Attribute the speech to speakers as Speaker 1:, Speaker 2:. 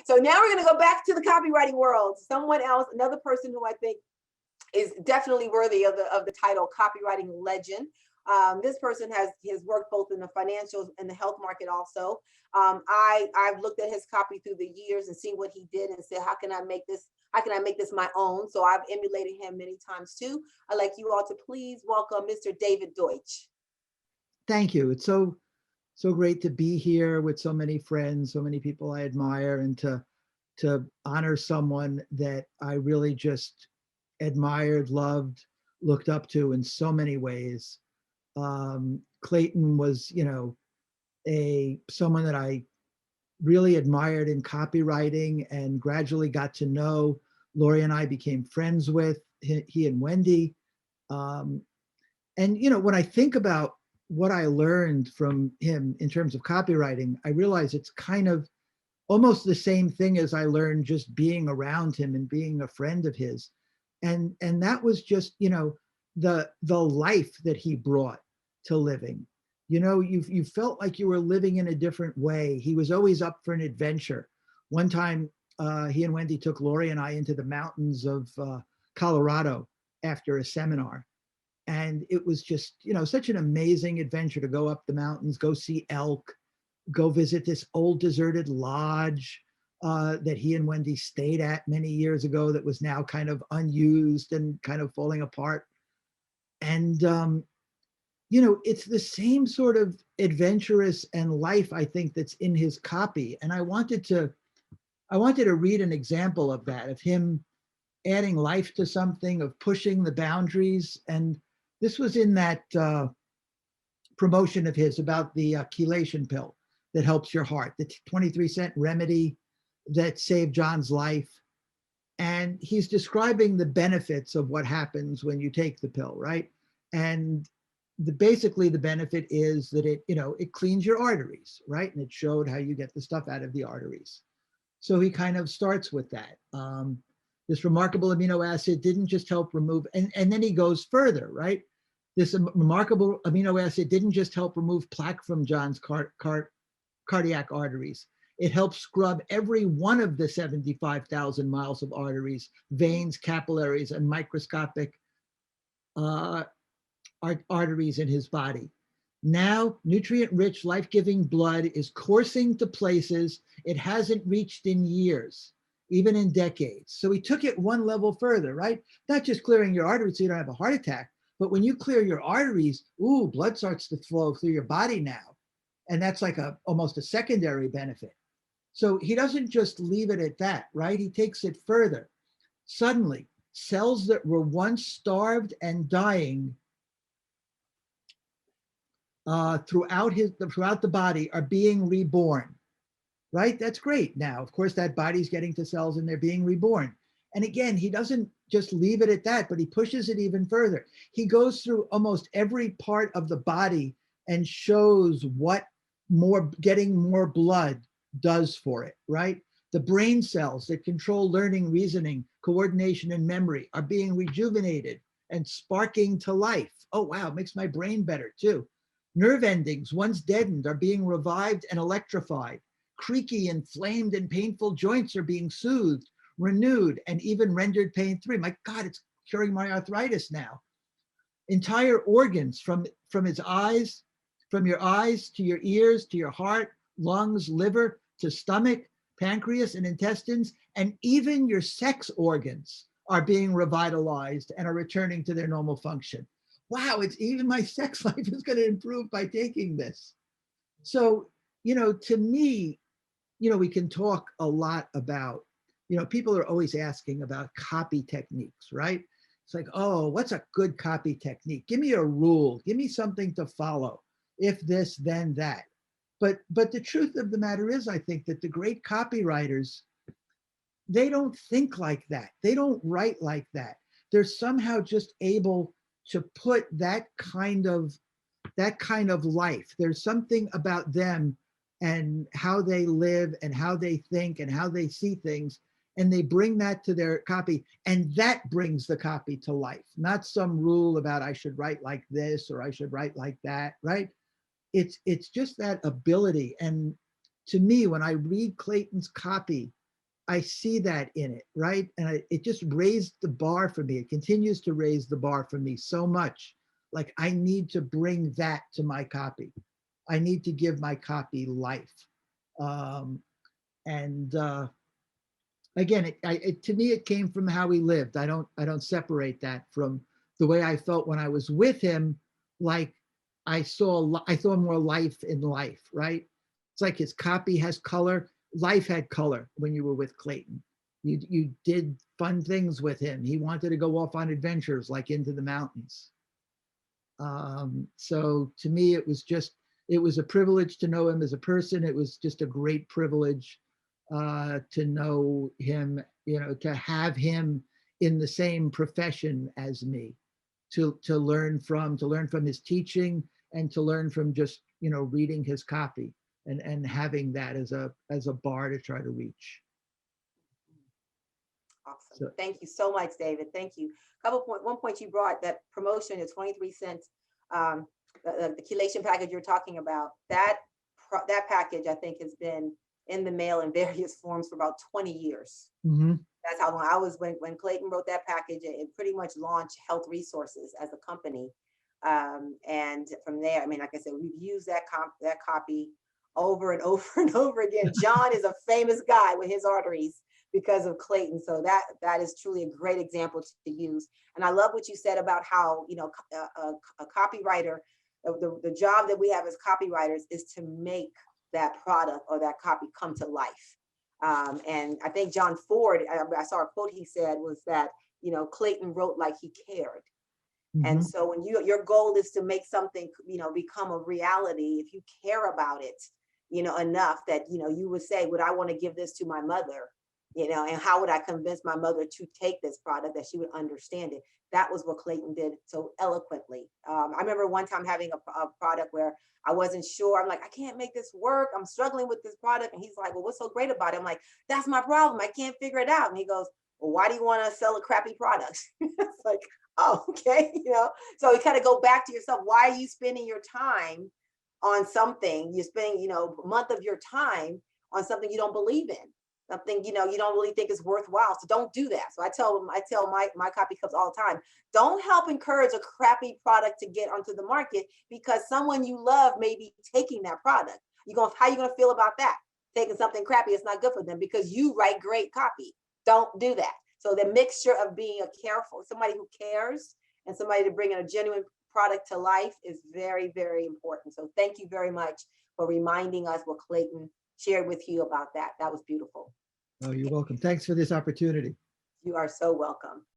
Speaker 1: So now we're going to go back to the copywriting world. Someone else, another person who I think is definitely worthy of the title copywriting legend. This person has worked both in the financials and the health market also. I've looked at his copy through the years and seen what he did and said, how can I make this my own? So I've emulated him many times too. I'd like you all to please welcome Mr. David Deutsch.
Speaker 2: Thank you. It's so great to be here with so many friends, so many people I admire, and to honor someone that I really just admired, loved, looked up to in so many ways. Clayton was, someone that I really admired in copywriting and gradually got to know. Lori and I became friends with, he and Wendy. And, when I think about what I learned from him in terms of copywriting, I realize it's kind of almost the same thing as I learned just being around him and being a friend of his. And that was just, the life that he brought to living. You felt like you were living in a different way. He was always up for an adventure. One time, he and Wendy took Lori and I into the mountains of Colorado after a seminar. And it was just, such an amazing adventure to go up the mountains, go see elk, go visit this old deserted lodge that he and Wendy stayed at many years ago that was now kind of unused and kind of falling apart. And, it's the same sort of adventurous and life, I think, that's in his copy. And I wanted to read an example of that, of him adding life to something, of pushing the boundaries. And this was in that promotion of his about the chelation pill that helps your heart, the 23-cent remedy that saved John's life. And he's describing the benefits of what happens when you take the pill, right? And basically the benefit is that it cleans your arteries, right? And it showed how you get the stuff out of the arteries. So he kind of starts with that. This remarkable amino acid didn't just help remove, and then he goes further, right? This remarkable amino acid didn't just help remove plaque from John's cardiac arteries. It helps scrub every one of the 75,000 miles of arteries, veins, capillaries, and microscopic arteries in his body. Now, nutrient-rich, life-giving blood is coursing to places it hasn't reached in years, even in decades. So he took it one level further, right? Not just clearing your arteries so you don't have a heart attack, but when you clear your arteries, blood starts to flow through your body now. And that's like almost a secondary benefit. So he doesn't just leave it at that, right? He takes it further. Suddenly, cells that were once starved and dying throughout the body are being reborn, right? That's great. Now, of course, that body's getting to cells and they're being reborn. And again, he doesn't just leave it at that, but he pushes it even further. He goes through almost every part of the body and shows what getting more blood does for it, right? The brain cells that control learning, reasoning, coordination, and memory are being rejuvenated and sparking to life. Oh, wow, it makes my brain better too. Nerve endings, once deadened, are being revived and electrified. Creaky, inflamed, and painful joints are being soothed, renewed, and even rendered pain-free. My God, it's curing my arthritis now. Entire organs from his eyes, from your eyes to your ears, to your heart, lungs, liver, to stomach, pancreas, and intestines, and even your sex organs are being revitalized and are returning to their normal function. Wow, it's even my sex life is going to improve by taking this. So, to me, we can talk a lot about, people are always asking about copy techniques, right? It's like, oh, what's a good copy technique? Give me a rule, give me something to follow. If this, then that. But the truth of the matter is, I think that the great copywriters, they don't think like that. They don't write like that. They're somehow just able to put that kind of life. There's something about them and how they live and how they think and how they see things, and they bring that to their copy, and that brings the copy to life. Not some rule about I should write like this or I should write like that, right? It's just that ability. And to me, when I read Clayton's copy, I see that in it, right? And it just raised the bar for me. It continues to raise the bar for me so much. Like I need to bring that to my copy. I need to give my copy life. Um, and again, to me, it came from how he lived. I don't separate that from the way I felt when I was with him. Like I saw more life in life, right? It's like his copy has color. Life had color when you were with Clayton. You did fun things with him. He wanted to go off on adventures like into the mountains. So to me, it was a privilege to know him as a person. It was just a great privilege to know him, to have him in the same profession as me, to learn from his teaching and to learn from just, reading his copy and having that as a bar to try to reach.
Speaker 1: Awesome.
Speaker 2: So,
Speaker 1: Thank you so much, David. Thank you. One point you brought, that promotion is 23 cents. The chelation package you're talking about, that package, I think, has been in the mail in various forms for about 20 years.
Speaker 2: mhm.
Speaker 1: That's how long I was when Clayton wrote that package. It pretty much launched Health Resources as a company. And from there, I mean, like I said, we've used that copy over and over and over again. John is a famous guy with his arteries because of Clayton. So that is truly a great example to use. And I love what you said about how, a copywriter, the job that we have as copywriters is to make that product or that copy come to life. And I think John Ford, I saw a quote he said was that, Clayton wrote like he cared. And
Speaker 2: Mhm.
Speaker 1: so when your goal is to make something, become a reality, if you care about it, enough that, you would say, would I want to give this to my mother? And how would I convince my mother to take this product that she would understand it? That was what Clayton did so eloquently. I remember one time having a product where I wasn't sure. I'm like, I can't make this work. I'm struggling with this product. And he's like, well, what's so great about it? I'm like, that's my problem. I can't figure it out. And he goes, well, why do you want to sell a crappy product? It's like, oh, okay. So you kind of go back to yourself. Why are you spending your time on something? You're spending, a month of your time on something you don't believe in, something, you don't really think is worthwhile. So don't do that. So I tell my copy clubs all the time, don't help encourage a crappy product to get onto the market because someone you love may be taking that product. How you going to feel about that? Taking something crappy, it's not good for them because you write great copy. Don't do that. So the mixture of being somebody who cares and somebody to bring in a genuine product to life is very, very important. So thank you very much for reminding us what Clayton shared with you about that. That was beautiful.
Speaker 2: Oh, you're welcome. Thanks for this opportunity.
Speaker 1: You are so welcome.